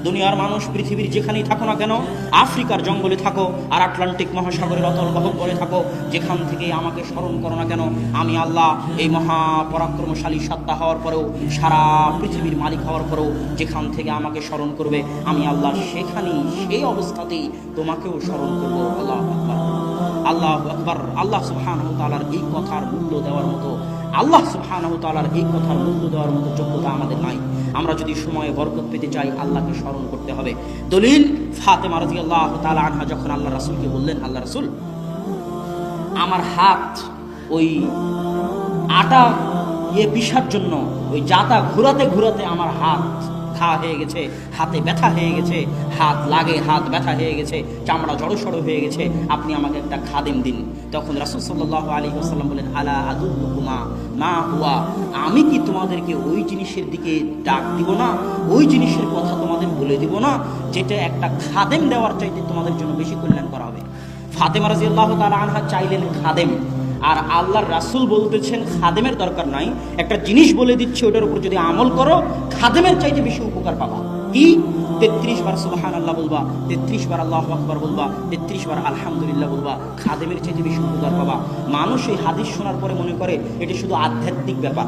দুনিয়ার মানুষ পৃথিবীর যেখানেই থাকো না কেন, আফ্রিকার জঙ্গলে থাকো আর আটলান্টিক মহাসাগরের অতল গহ্বরে থাকো, যেখান থেকে আমাকে স্মরণ করো না কেন, আমি আল্লাহ এই মহাপরাক্রমশালী সত্তা হওয়ার পরেও, সারা পৃথিবীর মালিক হওয়ার পরেও যেখান থেকে আমাকে স্মরণ করবে, আমি আল্লাহ সেখানেই সেই অবস্থাতেই তোমাকেও স্মরণ করবো। আল্লাহ আকবার, আল্লাহ আকবার। আল্লাহ সুবহানাহু ওয়া তাআলার এই কথার মূল্য দেওয়ার মতো, আল্লাহ সুবহানাহু ওয়া তাআলার এই কথার মূল্য দেওয়ার মতো যোগ্যতা আমাদের নাই। আমরা যদি সময়ে বরকত পেতে চাই, আল্লাহকে স্মরণ করতে হবে। দলিল, ফাতেমা রাদিয়াল্লাহু তাআলা আনহা যখন আল্লাহ রাসূলকে বললেন, আল্লাহ রাসূল, আমার হাত ওই আটা পিষার জন্য ওই জাতা ঘুরাতে ঘুরাতে আমার হাত ঘা হয়ে গেছে, হাতে ব্যথা হয়ে গেছে, হাত লাগে, হাত ব্যথা হয়ে গেছে, চামড়া জড়সড় হয়ে গেছে, আপনি আমাকে একটা খাদেম দিন। তখন রাসূল সাল্লাল্লাহু আলাইহি ওয়াসাল্লাম বলেন, আলা আদুল্লুকুমা মা হুয়া, আমি কি তোমাদেরকে ওই জিনিসের দিকে ডাক দিব না, ওই জিনিসের কথা তোমাদের বলে দিব না, যেটা একটা খাদেম দেওয়ার চাইতে তোমাদের জন্য বেশি কল্যাণ করা হবে। ফাতেমা রাদিয়াল্লাহু তাআলা আনহা চাইলেন খাদেম, আর আল্লাহর রাসূল বলতেছেন খাদেমের দরকার নাই, একটা জিনিস বলে দিচ্ছে, ওটার উপর যদি আমল করো খাদেমের চাইতে বেশি উপকার পাবা। কি? 33 বার সুবহানাল্লাহ বলবা, 33 বার আল্লাহু আকবার বলবা, 33 বার আলহামদুলিল্লাহ বলবা, খাদেমের চাইতে বেশি উপকার পাবা। মানুষ এই হাদিস শোনার পরে মনে করে এটা শুধু আধ্যাত্মিক ব্যাপার।